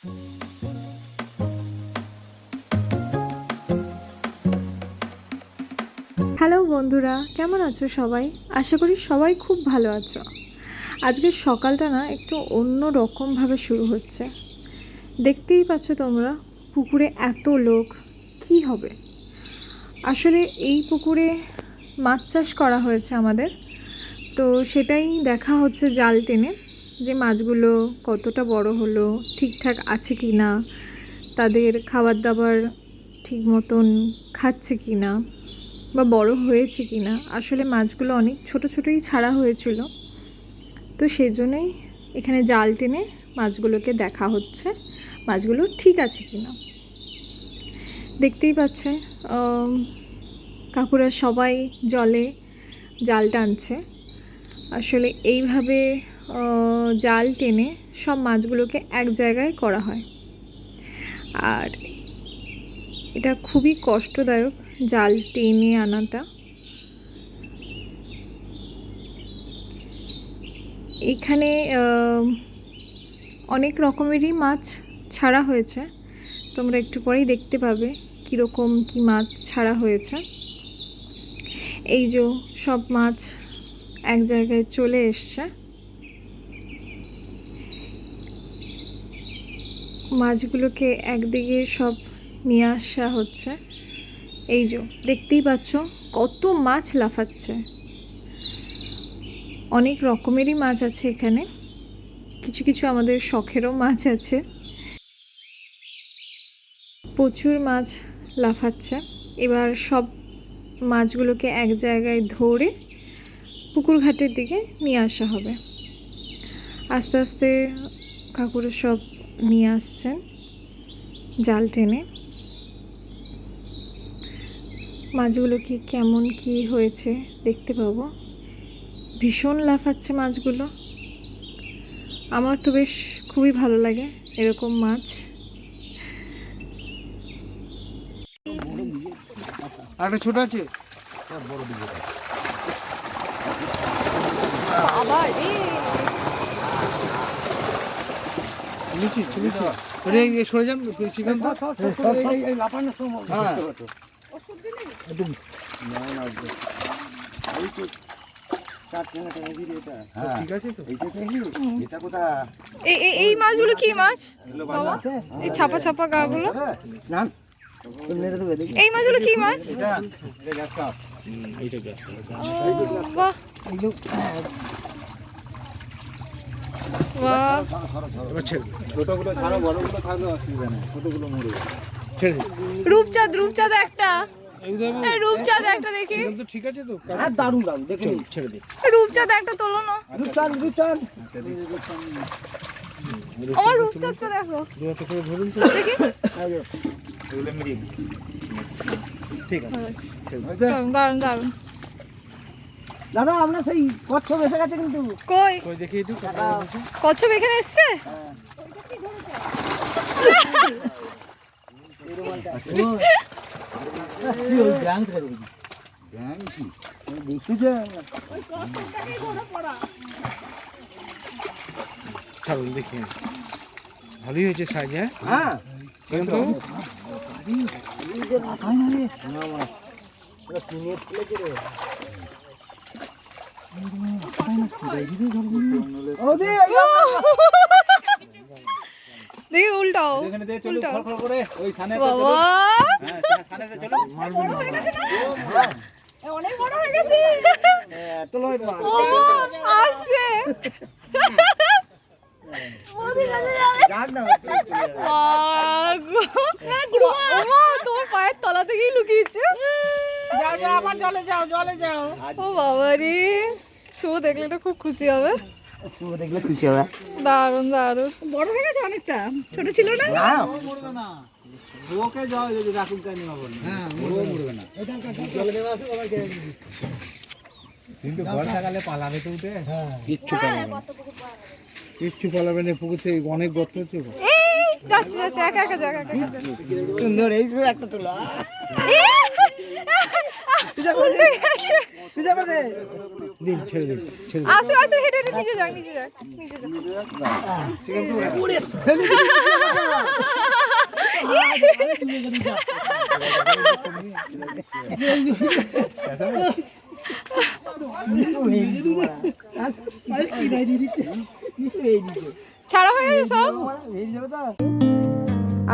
Hello বন্ধুরা, কেমন আছো সবাই? আশা করি সবাই খুব ভালো আছো। আজকের সকালটা না একটু অন্য রকমভাবে শুরু হচ্ছে। দেখতেই পাচ্ছ তোমরা, পুকুরে এত লোক, কি হবে? আসলে এই পুকুরে মাছ চাষ করা হয়েছে আমাদের, তো সেটাই দেখা হচ্ছে জাল টেনে, যে মাছগুলো কতটা বড় হলো, ঠিকঠাক আছে কি না, তাদের খাবার দাবার ঠিক মতন খাচ্ছে কি না, বা বড় হয়েছে কি না। আসলে মাছগুলো অনেক ছোট ছোটই ছাড়া হয়েছিল, তো সেই জন্যই এখানে জাল টেনে মাছগুলোকে দেখা হচ্ছে মাছগুলো ঠিক আছে কি না। দেখতেই পাচ্ছেন কাকুরা সবাই জলে জাল টানছে। আসলে এইভাবে জাল টেনে সব মাছগুলোকে এক জায়গায় করা হয়, আর এটা খুবই কষ্টদায়ক জাল টেনে আনাটা। এখানে অনেক রকমেরই মাছ ছাড়া হয়েছে, তোমরা একটু পরেই দেখতে পাবে কীরকম কী মাছ ছাড়া হয়েছে। এই যে সব মাছ এক জায়গায় চলে এসছে, মাছগুলোকে একদিকে সব নিয়ে আসা হচ্ছে। এই যে দেখতেই পাচ্ছ কত মাছ লাফাচ্ছে, অনেক রকমেরই মাছ আছে এখানে, কিছু কিছু আমাদের শখেরও মাছ আছে। প্রচুর মাছ লাফাচ্ছে। এবার সব মাছগুলোকে এক জায়গায় ধরে পুকুর ঘাটের দিকে নিয়ে আসা হবে। আস্তে আস্তে কাকুরা সব নিয়ে আসছেন জাল টেনে। মাছগুলো কি কেমন কি হয়েছে দেখতে পাবো। ভীষণ লাফাচ্ছে মাছগুলো, আমার তো বেশ খুবই ভালো লাগে এরকম মাছ। আরেকটা ছোট আছে, বড় দিকে আবার নিচে নিচে সরে যান চিকেন এই লাফানোর সময়। হ্যাঁ একদম না না এই তো ঠিক আছে তো। এটা কোথা? এই মাছগুলো কি মাছ বাবা? এই ছাপা ছাপা গাগুলো, না এই মাছগুলো কি মাছ? এটা গ্যাস কাপ, এইটা গ্যাস কাপ। বাহ বাহ, এবার ছেড়ে ছোটগুলো ছাড়ো, বড়গুলো থাকলে অসুবিধা নেই, ছোটগুলো মরে যাবে। ছেড়ে দিন। রূপচাঁদ একটা, রূপচাঁদ একটা দেখি। তো ঠিক আছে তো, হ্যাঁ দারুণ দারুণ, দেখুন ছেড়ে দিন। রূপচাঁদ একটা তোলো না, রূপচাঁদ আমার রূপচাঁদটা দেখো, দুটো করে ধরুন তো দেখি। এগুলো মিডিয়াম, ঠিক আছে। দারুণ দারুণ। দাদা আমরা সেই কচ্ছপ এসে গেছে কিন্তু। কই কই দেখি একটু কচ্ছপ এখানে এসছে? ছাড়ুন দেখি, ভালোই হয়েছে সাইজ। হ্যাঁ কিন্তু দেখি উল্টাও, এখানে দিয়ে চলো খড়খড় করে ওই সানে তো বাবা চলো। হ্যাঁ সানেতে চলো। বড় হয়ে গেছে না? অনেক বড় হয়ে গেছে। তোলই মার আসছে ওদের কাছে যাবে। গান না তোমার পায়ের তলা থেকেই লুকিয়েছে। যাও যাও আবার জলে যাও জলে যাও। ও বাবা রে, শুভ দেখলে তো খুব খুশি হবে। শুভ দেখলে খুশি হবে। দারুণ দারুণ, বড় হয়ে গেছে অনেকটা, ছোট ছিল না? মরবে না। ওকে যাও যদি রাখুন কেন বল। হ্যাঁ ও মরবে না। জলে দেওয়া আছে বাবা কে। কিন্তু বর্ষাকালে পালাবে তো উঠে। হ্যাঁ কিচ্ছু পালাবে না, কিচ্ছু পালাবে না, পুকুর থেকে অনেক গর্ত হচ্ছে। এই যাচ্ছে যাচ্ছে একা একা জায়গা একা একা। সুন্দর এই সময় একটা তোলা। সুজা করে দিন ছেড়ে দিন, ছেড়ে দিন। আসো আসো, হেঁটে হেঁটে নিচে যাও নিচে যাও নিচে যাও। ছাড়া হয়ে গেছে সব।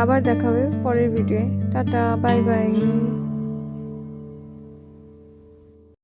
আবার দেখা হবে পরের ভিডিওয়ে। Tata, bye bye.